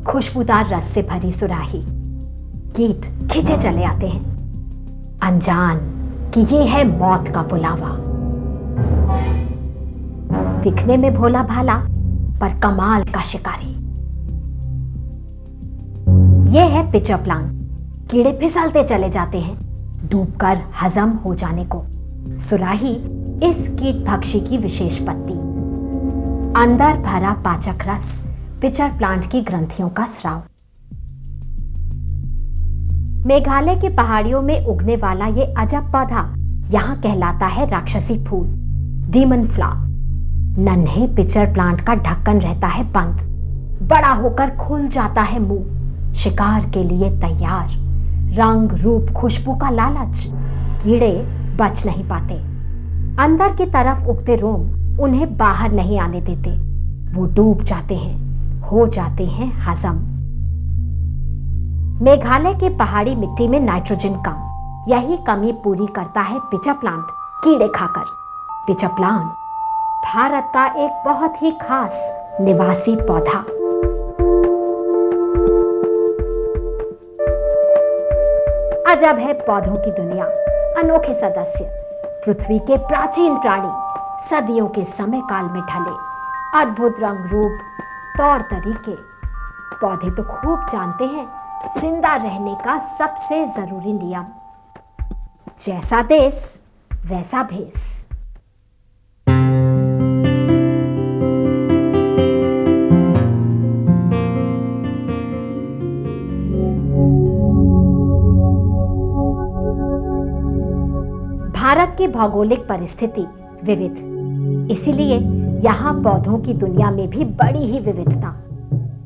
खुशबूदार रस से भरी सुराही। कीट खींचे चले आते हैं, अनजान कि ये है मौत का बुलावा। दिखने में भोला भाला पर कमाल का शिकारी। ये है पिचर प्लांट। कीड़े फिसलते चले जाते हैं, डूबकर हजम हो जाने को। सुराही इस कीट भक्षी की विशेष पत्ती। अंदर भरा पाचक रस, पिचर प्लांट की ग्रंथियों का स्राव। मेघालय की पहाड़ियों में उगने वाला ये अजब पौधा यहां कहलाता है राक्षसी फूल, डीमन फ्लावर। नन्हे पिचर प्लांट का ढक्कन रहता है बंद, बड़ा होकर खुल जाता है मुंह, शिकार के लिए तैयार। रंग रूप खुशबू का लालच, कीड़े बच नहीं पाते। अंदर की तरफ उगते रोम उन्हें बाहर नहीं आने देते। वो डूब जाते हैं, हो जाते हैं हजम। मेघालय की पहाड़ी मिट्टी में नाइट्रोजन कम, यही कमी पूरी करता है पिचर प्लांट कीड़े खाकर। पिचर प्लांट भारत का एक बहुत ही खास निवासी पौधा। अजब है पौधों की दुनिया, अनोखे सदस्य, पृथ्वी के प्राचीन प्राणी, सदियों के समय काल में ढले, अद्भुत रंग रूप, तौर तरीके। पौधे तो खूब जानते हैं जिंदा रहने का सबसे जरूरी नियम, जैसा देश वैसा भेष। भारत की भौगोलिक परिस्थिति विविध, इसीलिए यहाँ पौधों की दुनिया में भी बड़ी ही विविधता।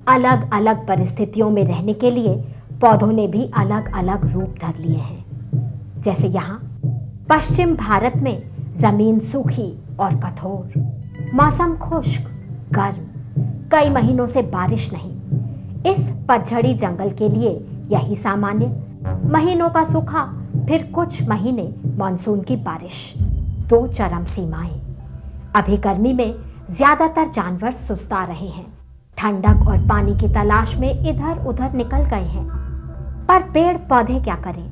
अलग अलग परिस्थितियों में रहने के लिए पौधों ने भी अलग अलग रूप धर लिए हैं। जैसे यहाँ पश्चिम भारत में जमीन सूखी और कठोर, मौसम खुश्क गर्म, कई महीनों से बारिश नहीं। इस पतझड़ी जंगल के लिए यही सामान्य, महीनों का सूखा, फिर कुछ महीने मानसून की बारिश, दो चरम सीमाएं। अभी गर्मी में ज्यादातर जानवर सुस्ता रहे हैं, ठंडक और पानी की तलाश में इधर उधर निकल गए हैं। पर पेड़ पौधे क्या करें,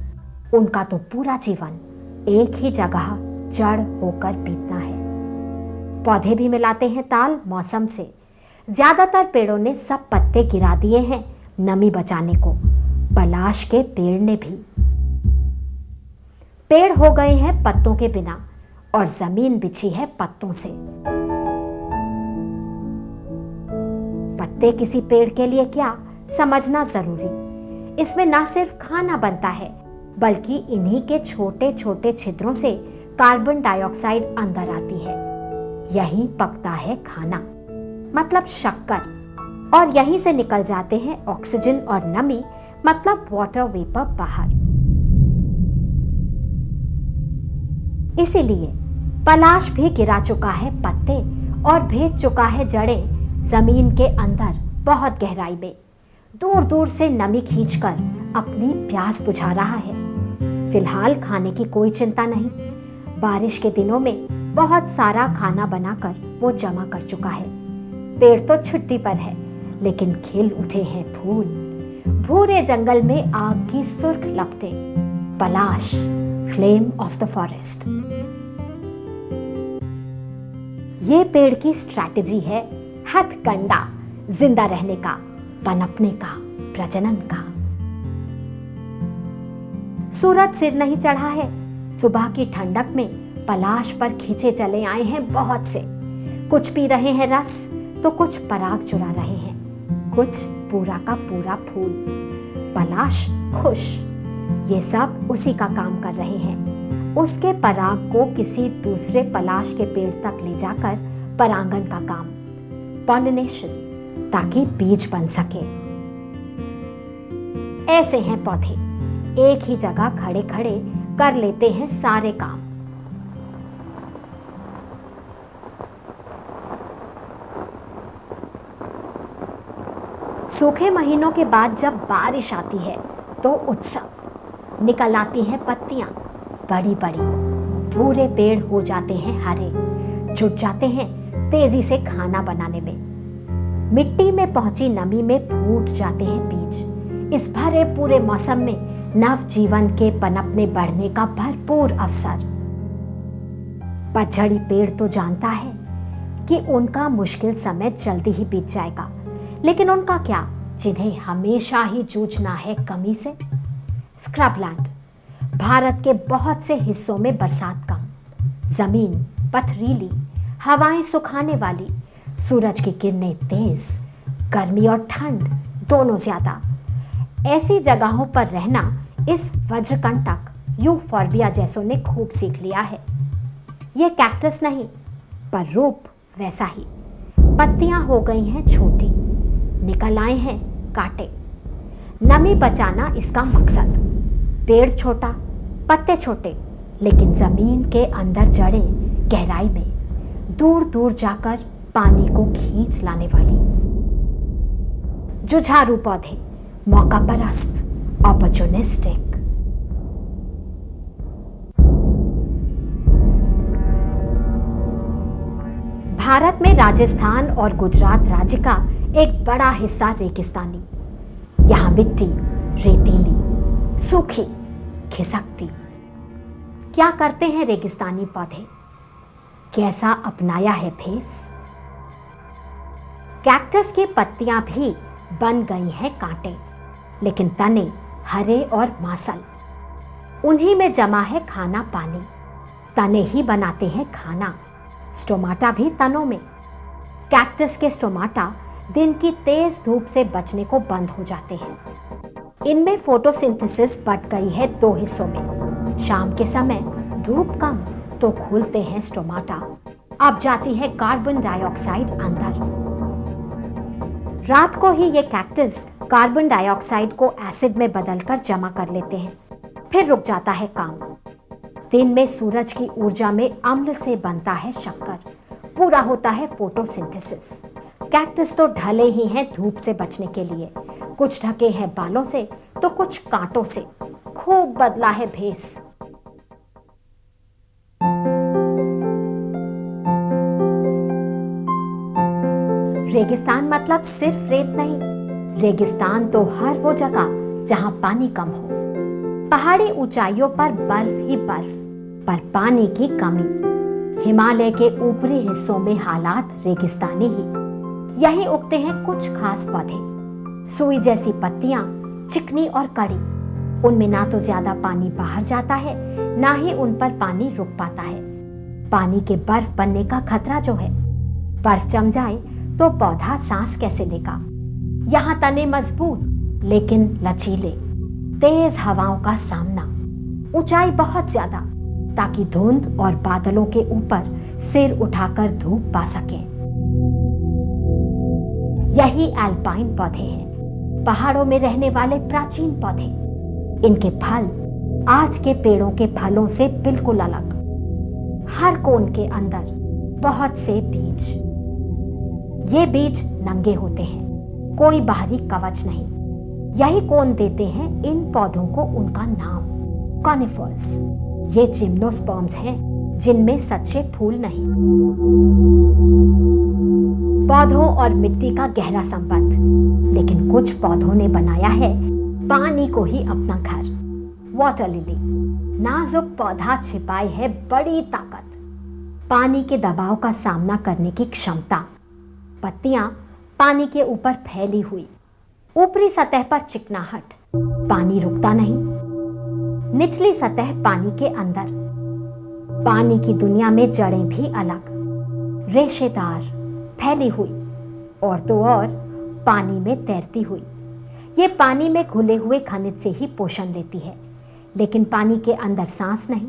उनका तो पूरा जीवन एक ही जगह जड़ होकर बीतना है। पौधे भी मिलाते हैं ताल मौसम से। ज्यादातर पेड़ों ने सब पत्ते गिरा दिए हैं नमी बचाने को, पलाश के पेड़ ने भी। पेड़ हो गए हैं पत्तों के बिना और जमीन बिछी है पत्तों से। पत्ते किसी पेड़ के लिए क्या, समझना जरूरी। इसमें ना सिर्फ खाना बनता है, बल्कि इन्हीं के छोटे छोटे छिद्रों से कार्बन डाइऑक्साइड अंदर आती है। यहीं पकता है खाना, मतलब शक्कर, और यहीं से निकल जाते हैं ऑक्सीजन और नमी, मतलब वाटर वेपर बाहर। इसीलिए पलाश भी गिरा चुका है पत्ते और भेज चुका है जड़ें जमीन के अंदर बहुत गहराई में। दूर दूर से नमी खींचकर अपनी प्यास बुझा रहा है। फिलहाल खाने की कोई चिंता नहीं। बारिश के दिनों में बहुत सारा खाना बनाकर वो जमा कर चुका है। पेड़ तो छुट्टी पर है, लेकिन खिल उठे हैं फूल। भूरे जंगल में आग की सुर्ख लपटें, पलाश, फ्लेम ऑफ द फॉरेस्ट। ये पेड़ की स्ट्रैटेजी है हथकंडा, जिंदा रहने का, पनपने का, प्रजनन का। सूरज सिर नहीं चढ़ा है, सुबह की ठंडक में पलाश पर खींचे चले आए हैं बहुत से। कुछ पी रहे हैं रस, तो कुछ पराग चुरा रहे हैं, कुछ पूरा का पूरा फूल। पलाश खुश, ये सब उसी का काम कर रहे हैं। उसके पराग को किसी दूसरे पलाश के पेड़ तक ले जाकर परागन का काम, पॉलिनेशन, ताकि बीज बन सके। ऐसे हैं पौधे, एक ही जगह खड़े खड़े कर लेते हैं सारे काम। सूखे महीनों के बाद जब बारिश आती है तो उत्सव। निकल आती हैं पत्तियां बड़ी बड़ी, पूरे पेड़ हो जाते हैं हरे, जुट जाते हैं तेजी से खाना बनाने में। मिट्टी में पहुंची नमी में फूट जाते हैं बीज। इस भरे पूरे मौसम में नव जीवन के पनपने बढ़ने का भरपूर अवसर। पतझड़ी पेड़ तो जानता है कि उनका मुश्किल समय जल्दी ही बीत जाएगा, लेकिन उनका क्या जिन्हें हमेशा ही जूझना है कमी से। स्क्रबलैंड, भारत के बहुत से हिस्सों में बरसात कम, जमीन पथरीली, हवाएं सुखाने वाली, सूरज की किरणें तेज, गर्मी और ठंड दोनों ज्यादा। ऐसी जगहों पर रहना इस वज्रकंटक यूफॉर्बिया जैसों ने खूब सीख लिया है। यह कैक्टस नहीं, पर रूप वैसा ही। पत्तियां हो गई हैं छोटी, निकल आए हैं कांटे। नमी बचाना इसका मकसद। पेड़ छोटा, पत्ते छोटे, लेकिन जमीन के अंदर जड़ें गहराई में, दूर दूर जाकर पानी को खींच लाने वाली। जुझारू पौधे, मौका परस्त, अपॉर्चुनिस्टिक। भारत में राजस्थान और गुजरात राज्य का एक बड़ा हिस्सा रेगिस्तानी। यहां मिट्टी रेतीली, सूखी, खिसकती। क्या करते हैं रेगिस्तानी पौधे? कैसा अपनाया है भेस? कैक्टस की पत्तियां भी बन गई हैं कांटे, लेकिन तने हरे और मांसल। उन्हीं में जमा है खाना पानी। तने ही बनाते हैं खाना। स्टोमाटा भी तनों में। कैक्टस के स्टोमाटा दिन की तेज धूप से बचने को बंद हो जाते हैं। इनमें फोटोसिंथेसिस बट गई है दो हिस्सों में। शाम के समय धूप कम तो खुलते हैं स्टोमाटा, अब जाती है कार्बन डाइऑक्साइड अंदर। रात को ही ये कैक्टस कार्बन डाइऑक्साइड को एसिड में बदलकर जमा कर लेते हैं, फिर रुक जाता है काम। दिन में सूरज की ऊर्जा में अम्ल से बनता है शक्कर, पूरा होता है फोटोसिंथेसिस। कैक्टस तो ढले ही हैं धूप से बचने के लिए, कुछ ढके हैं बालों से तो कुछ कांटों से। खूब बदला है भेस। रेगिस्तान मतलब सिर्फ रेत नहीं, रेगिस्तान तो हर वो जगह जहां पानी कम हो। पहाड़ी ऊंचाइयों पर बर्फ ही बर्फ, पर पानी की कमी। हिमालय के ऊपरी हिस्सों में हालात रेगिस्तानी ही। यहीं उगते हैं कुछ खास पौधे, सुई जैसी पत्तियां, चिकनी और कड़ी। उनमें ना तो ज्यादा पानी बाहर जाता है, ना ही उन पर पानी रुक पाता है। पानी के बर्फ बनने का खतरा जो है, बर्फ जम जाए तो पौधा सांस कैसे लेगा। यहाँ तने मजबूत लेकिन लचीले, तेज हवाओं का सामना, ऊंचाई बहुत ज्यादा ताकि धुंध और बादलों के ऊपर सिर उठाकर धूप पा सके। यही एल्पाइन पौधे हैं, पहाड़ों में रहने वाले प्राचीन पौधे। इनके फल आज के पेड़ों के फलों से बिल्कुल अलग। हर कोन के अंदर बहुत से बीज। ये बीज नंगे होते हैं, कोई बाहरी कवच नहीं। यही कोन देते हैं इन पौधों को उनका नाम, कॉनिफर्स। ये जिम्नोस्पर्म्स हैं जिनमें सच्चे फूल नहीं। पौधों और मिट्टी का गहरा संबंध, लेकिन कुछ पौधों ने बनाया है पानी को ही अपना घर। वाटर लिली, नाजुक पौधा छिपाए है बड़ी ताकत, पानी के दबाव का सामना करने की क्षमता। पत्तियां पानी के ऊपर फैली हुई, ऊपरी सतह पर चिकनाहट, पानी रुकता नहीं। निचली सतह पानी के अंदर, पानी की दुनिया में जड़ें भी अलग, रेशेदार, फैली हुई, और तो और पानी में तैरती हुई। ये पानी में घुले हुए खनिज से ही पोषण लेती है, लेकिन पानी के अंदर सांस नहीं।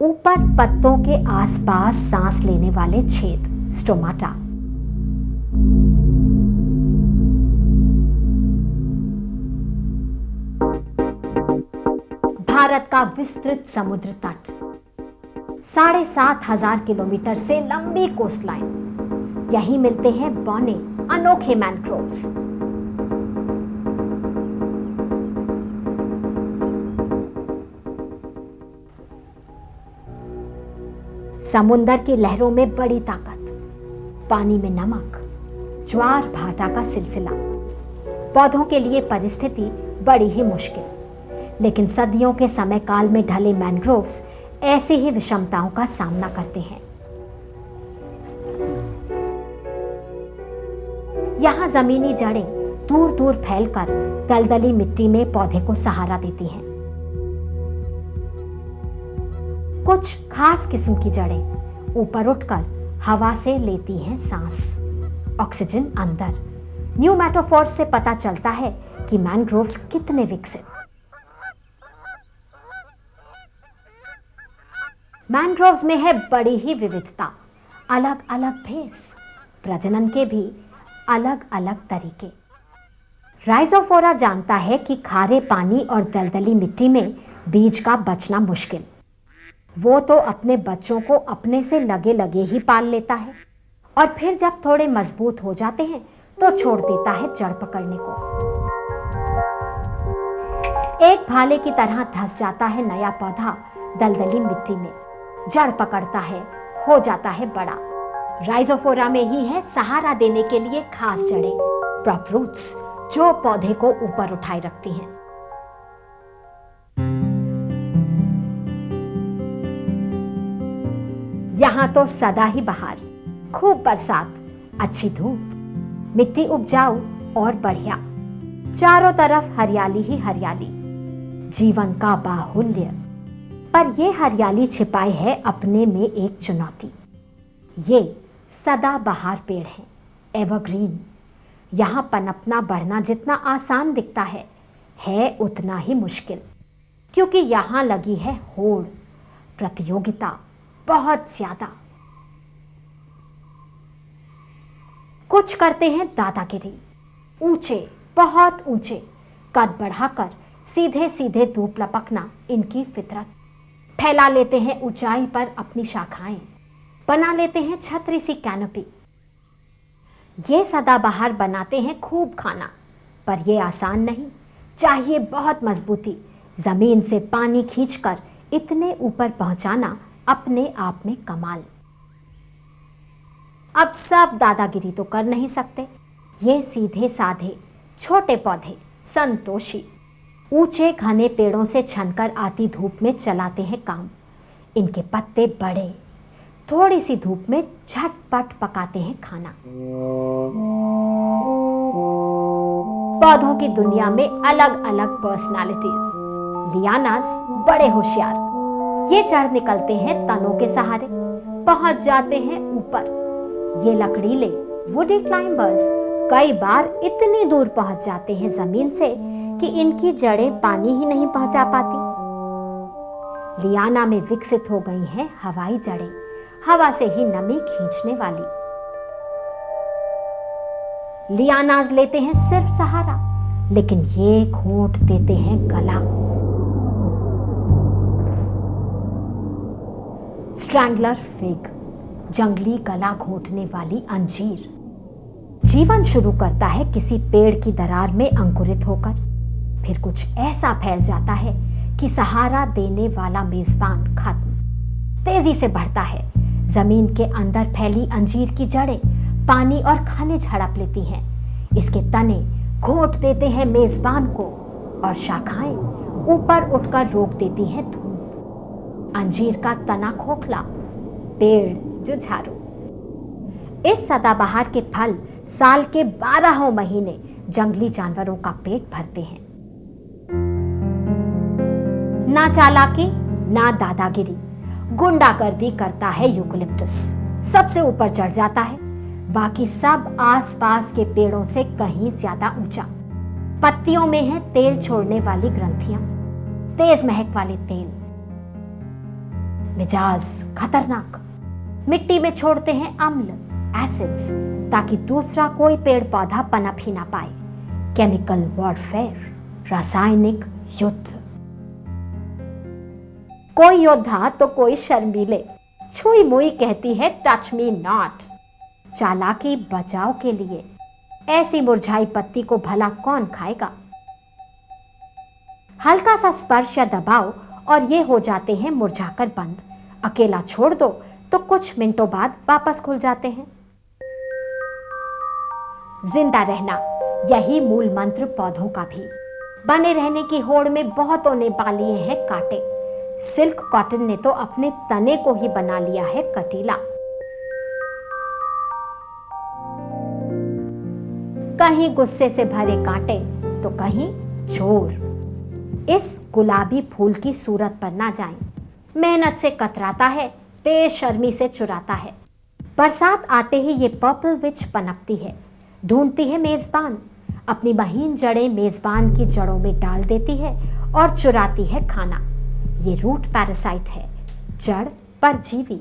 ऊपर पत्तों के आसपास सांस लेने वाले छेद, स्टोमाटा। भारत का विस्तृत समुद्र तट, 7,500 किलोमीटर से लंबी कोस्टलाइन। यहीं मिलते हैं बौने अनोखे मैनग्रोव्स। समुंदर की लहरों में बड़ी ताकत, पानी में नमक, ज्वार भाटा का सिलसिला। पौधों के लिए परिस्थिति बड़ी ही मुश्किल, लेकिन सदियों के समय काल में ढले मैंग्रोव्स ऐसी ही विषमताओं का सामना करते हैं। यहां जमीनी जड़ें दूर दूर फैलकर दलदली मिट्टी में पौधे को सहारा देती हैं। कुछ खास किस्म की जड़ें ऊपर उठकर हवा से लेती हैं सांस, ऑक्सीजन अंदर। न्यूमैटोफोर्स से पता चलता है कि मैंग्रोव्स कितने विकसित। मैंग्रोव्स में है बड़ी ही विविधता, अलग अलग भेष, प्रजनन के भी अलग अलग तरीके। राइजोफोरा जानता है कि खारे पानी और दलदली मिट्टी में बीज का बचना मुश्किल। वो तो अपने बच्चों को अपने से लगे लगे ही पाल लेता है और फिर जब थोड़े मजबूत हो जाते हैं तो छोड़ देता है जड़ पकड़ने को। एक भाले की तरह धंस जाता है नया पौधा दलदली मिट्टी में, जड़ पकड़ता है, हो जाता है बड़ा। राइजोफोरा में ही है सहारा देने के लिए खास जड़ें, प्रॉप रूट्स, जो पौधे को ऊपर उठाए रखती हैं। यहां तो सदा ही बहार, खूब बरसात, अच्छी धूप, मिट्टी उपजाऊ और बढ़िया, चारों तरफ हरियाली ही हरियाली, जीवन का बाहुल्य। पर यह हरियाली छिपाए है अपने में एक चुनौती। ये सदा बहार पेड़ हैं, एवरग्रीन। यहां पनपना बढ़ना जितना आसान दिखता है उतना ही मुश्किल, क्योंकि यहां लगी है होड़, प्रतियोगिता बहुत ज्यादा। कुछ करते हैं दादागिरी, ऊंचे, बहुत ऊंचे कद बढ़ाकर सीधे सीधे धूप लपकना इनकी फितरत। फैला लेते हैं ऊंचाई पर अपनी शाखाएं, बना लेते हैं छतरी सी कैनोपी। ये सदाबहार बनाते हैं खूब खाना, पर यह आसान नहीं, चाहिए बहुत मजबूती। जमीन से पानी खींचकर इतने ऊपर पहुंचाना अपने आप में कमाल। अब सब दादागिरी तो कर नहीं सकते। ये सीधे साधे छोटे पौधे संतोषी ऊंचे घने पेड़ों से छनकर आती धूप में चलाते हैं काम। इनके पत्ते बड़े, थोड़ी सी धूप में झटपट पकाते हैं खाना। पौधों की दुनिया में अलग अलग पर्सनालिटीज। लियानास बड़े होशियार, ये चढ़ निकलते हैं तनों के सहारे, पहुंच जाते हैं ऊपर। ये लकड़ीले वुडी क्लाइंबर्स कई बार इतनी दूर पहुंच जाते हैं जमीन से कि इनकी जड़ें पानी ही नहीं पहुंचा पाती। लियाना में विकसित हो गई हैं हवाई जड़ें, हवा से ही नमी खींचने वाली। लियानाज लेते हैं सिर्फ सहारा, लेकिन ये घोंट देते हैं गला। स्ट्रैंगलर फिग, जंगली गला घोंटने वाली अंजीर, जीवन शुरू करता है किसी पेड़ की दरार में अंकुरित होकर, फिर कुछ ऐसा फैल जाता है कि सहारा देने वाला मेजबान खत्म, तेजी से बढ़ता है। जमीन के अंदर फैली अंजीर की जड़ें पानी और खाने झड़प लेती हैं। इसके तने घोंट देते हैं मेजबान को और शाखाएं ऊपर उठकर रोक देती हैं धूप। अंजीर का तना खोखला, पेड़ जुझारू। इस सदाबहार के फल साल के 12 महीने जंगली जानवरों का पेट भरते हैं। ना चालाकी ना दादागिरी, गुंडागर्दी करता है यूकेलिप्टस, सबसे ऊपर चढ़ जाता है, बाकी सब आसपास के पेड़ों से कहीं ज्यादा ऊंचा। पत्तियों में है तेल छोड़ने वाली ग्रंथियां, तेज महक वाले तेल। मिजाज खतरनाक, मिट्टी में छोड़ते हैं अम्ल, एसिड्स, ताकि दूसरा कोई पेड़ पौधा पनप ही ना पाए। केमिकल वॉरफेयर, रासायनिक युद्ध। कोई योद्धा तो कोई शर्मीले, छुई मुई कहती है टच मी नॉट। चालाकी बचाव के लिए, ऐसी मुरझाई पत्ती को भला कौन खाएगा। हल्का सा स्पर्श या दबाव और ये हो जाते हैं मुरझाकर बंद। अकेला छोड़ दो तो कुछ मिनटों बाद वापस खुल जाते हैं। जिंदा रहना, यही मूल मंत्र पौधों का भी। बने रहने की होड़ में बहुतों ने पा लिए हैं कांटे। सिल्क कॉटन ने तो अपने तने को ही बना लिया है कटीला। कहीं गुस्से से भरे कांटे तो कहीं चोर। इस गुलाबी फूल की सूरत पर ना जाएं। मेहनत से कतराता है, बेशर्मी से चुराता है। बरसात आते ही ये पर्पल विच पनपती है, ढूंढती है मेजबान। अपनी महीन जड़ें मेजबान की जड़ों में डाल देती है और चुराती है खाना। ये रूट पैरासाइट है, जड़ परजीवी।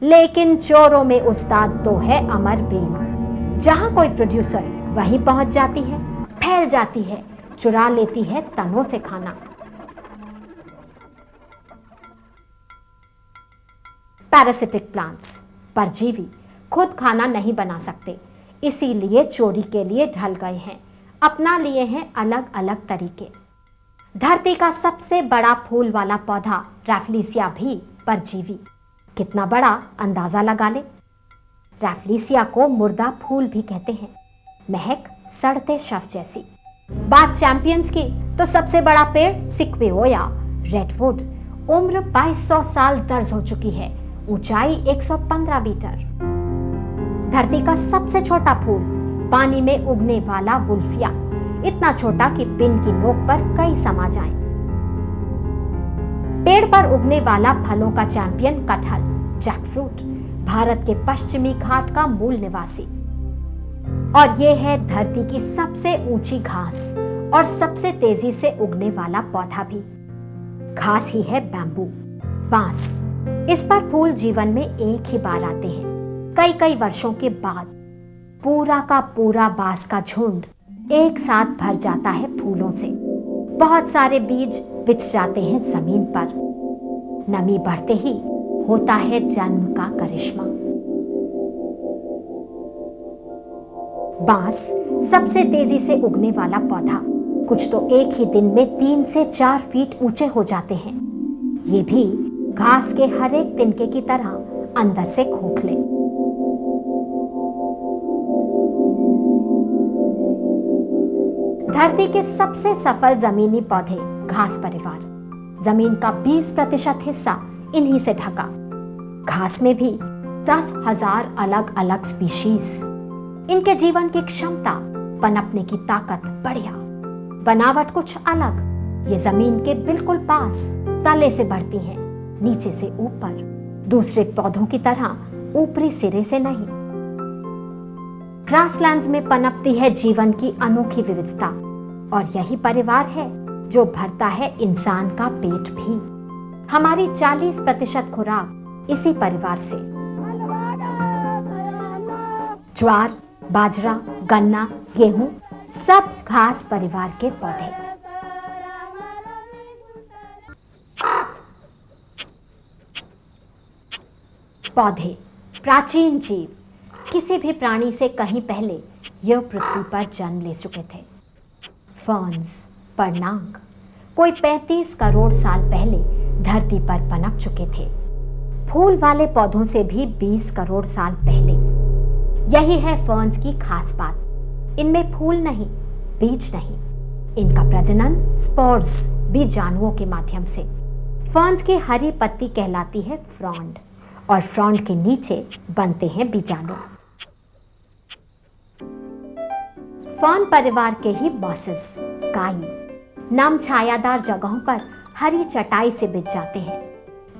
लेकिन चोरों में उस्ताद तो है अमर बेल। जहां कोई प्रोड्यूसर वहीं पहुंच जाती है, फैल जाती है, चुरा लेती है तनों से खाना। पैरासिटिक प्लांट्स, परजीवी, खुद खाना नहीं बना सकते, इसीलिए चोरी के लिए ढल गए हैं, अपना लिए हैं अलग अलग तरीके। धरती का सबसे बड़ा फूल वाला पौधा रैफलिसिया भी परजीवी। कितना बड़ा अंदाजा लगा ले। रैफलिसिया को मुर्दा फूल भी कहते हैं, महक सड़ते शव जैसी। बात चैंपियंस की तो सबसे बड़ा पेड़ सिक्वेओया रेडवुड, उम्र 2200 साल दर्ज हो चुकी है, ऊंचाई 115 मीटर। धरती का सबसे छोटा फूल पानी में उगने वाला वुल्फिया, इतना छोटा कि पिन की नोक पर कई समा जाएं। पेड़ पर उगने वाला फलों का चैंपियन कटहल जैकफ्रूट, भारत के पश्चिमी घाट का मूल निवासी। और ये है धरती की सबसे ऊंची घास और सबसे तेजी से उगने वाला पौधा भी। घास ही है बैम्बू, बांस। इस पर फूल जीवन में एक ही बार आते हैं, कई कई वर्षों के बाद। पूरा का पूरा बांस का झुंड एक साथ भर जाता है फूलों से। बहुत सारे बीज बिछ जाते हैं जमीन पर। नमी बढ़ते ही होता है जन्म का करिश्मा। बांस सबसे तेजी से उगने वाला पौधा, कुछ तो एक ही दिन में 3 से 4 फीट ऊंचे हो जाते हैं। ये भी घास के हर एक तिनके की तरह अंदर से खोखले। धरती के सबसे सफल जमीनी पौधे घास परिवार। जमीन का 20% हिस्सा इन्हीं से ढका। घास में भी 10,000 अलग अलग स्पीशीज। इनके जीवन की क्षमता, पनपने की ताकत बढ़िया, बनावट कुछ अलग। ये जमीन के बिल्कुल पास तले से बढ़ती हैं, नीचे से ऊपर, दूसरे पौधों की तरह ऊपरी सिरे से नहीं। ग्रासलैंड्स में पनपती है जीवन की अनोखी विविधता, और यही परिवार है जो भरता है इंसान का पेट भी। हमारी 40% खुराक इसी परिवार से। ज्वार, बाजरा, गन्ना, गेहूं, सब घास परिवार के पौधे। पौधे प्राचीन जीव, किसी भी प्राणी से कहीं पहले यह पृथ्वी पर जन्म ले चुके थे। फर्न्स, पर्णांग, कोई 35 करोड़ साल पहले धरती पर पनप चुके थे। फूल वाले पौधों से भी 20 करोड़ साल पहले। यही है फर्न्स की खास बात। इनमें फूल नहीं, बीज नहीं। इनका प्रजनन स्पोर्स, बीजाणुओं के माध्यम से। फर्न्स की हरी पत्ती कहलाती है फ्रॉन्ड, और फ्रॉन्ड के नीचे बनते हैं बीजाणु। फर्न परिवार के ही मॉसेस, काई, नाम छायादार जगहों पर हरी चटाई से बिछ जाते हैं।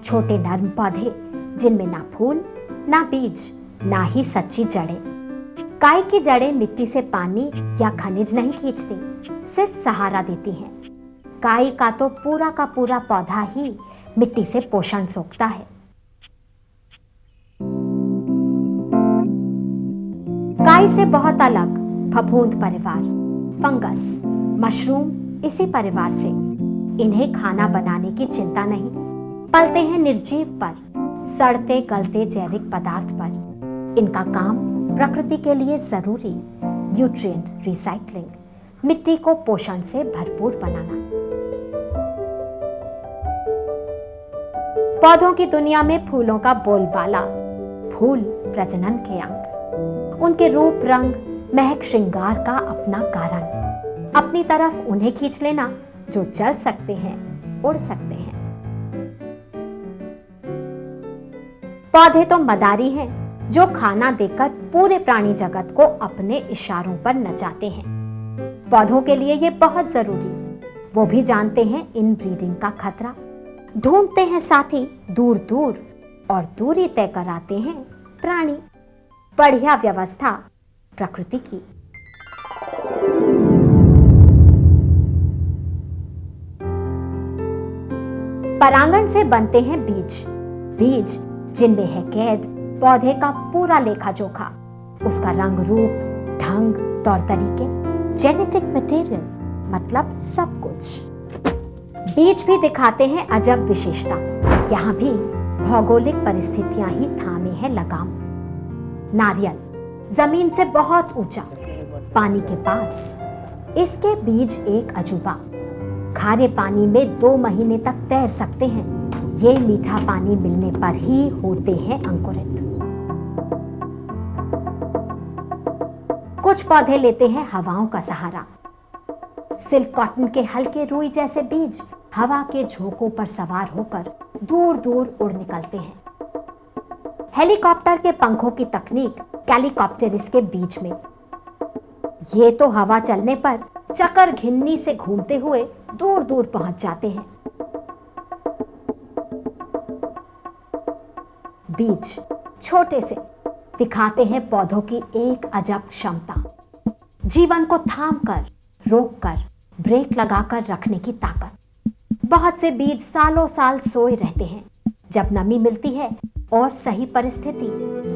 छोटे नर्म पौधे जिनमें ना फूल, ना बीज, ना ही सच्ची जड़ें। काई की जड़ें मिट्टी से पानी या खनिज नहीं खींचती, सिर्फ सहारा देती हैं। काई का तो पूरा का पूरा पौधा ही मिट्टी से पोषण सोखता है। काई से बहुत अलग फफूंद परिवार, फंगस, मशरूम इसी परिवार से। इन्हें खाना बनाने की चिंता नहीं, पलते हैं निर्जीव पर, सड़ते गलते जैविक पदार्थ पर। इनका काम प्रकृति के लिए जरूरी न्यूट्रिएंट रिसाइकलिंग, मिट्टी को पोषण से भरपूर बनाना। पौधों की दुनिया में फूलों का बोलबाला, फूल प्रजनन के अंग, उनके रूप रंग, महक श्रृंगार का अपना कारण। अपनी तरफ उन्हें खींच लेना जो चल सकते हैं, उड़ सकते हैं। पौधे तो मदारी हैं जो खाना देकर पूरे प्राणी जगत को अपने इशारों पर नचाते हैं। पौधों के लिए ये बहुत जरूरी। वो भी जानते हैं इन ब्रीडिंग का खतरा, ढूंढते हैं साथी दूर दूर और दूरी तय कराते हैं प्राणी। बढ़िया व्यवस्था प्रकृति की। परागण से बनते हैं बीज, बीज जिनमें है कैद पौधे का पूरा लेखा जोखा, उसका रंग रूप, ढंग, तौर तरीके, जेनेटिक मटेरियल, मतलब सब कुछ। बीज भी दिखाते हैं अजब विशेषता। यहाँ भी भौगोलिक परिस्थितियां ही थामे हैं लगाम। नारियल जमीन से बहुत ऊंचा, पानी के पास। इसके बीज एक अजूबा, खारे पानी में 2 महीने तक तैर सकते हैं। ये मीठा पानी मिलने पर ही होते हैं अंकुरित। कुछ पौधे लेते हैं हवाओं का सहारा। सिल्क कॉटन के हल्के रुई जैसे बीज हवा के झोंकों पर सवार होकर दूर दूर उड़ निकलते हैं। हेलीकॉप्टर के पंखों की तकनीक कैलीकॉप्टेरिस के बीज में। ये तो हवा चलने पर चक्कर घिन्नी से घूमते हुए दूर दूर पहुंच जाते हैं। बीज छोटे से दिखाते हैं पौधों की एक अजब क्षमता, जीवन को थाम कर, रोक कर, ब्रेक लगाकर रखने की ताकत। बहुत से बीज सालों साल सोए रहते हैं। जब नमी मिलती है और सही परिस्थिति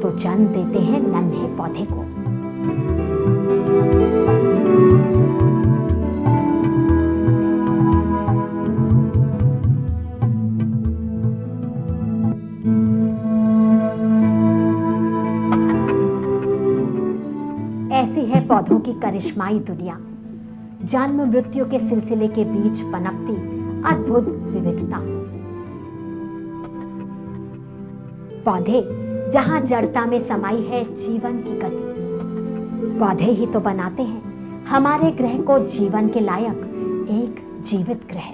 तो जन्म देते हैं नन्हे पौधे को। ऐसी है पौधों की करिश्माई दुनिया। जन्म मृत्यु के सिलसिले के बीच पनपती अद्भुत विविधता। पौधे जहां जड़ता में समाई है जीवन की गति। पौधे ही तो बनाते हैं हमारे ग्रह को जीवन के लायक एक जीवित ग्रह।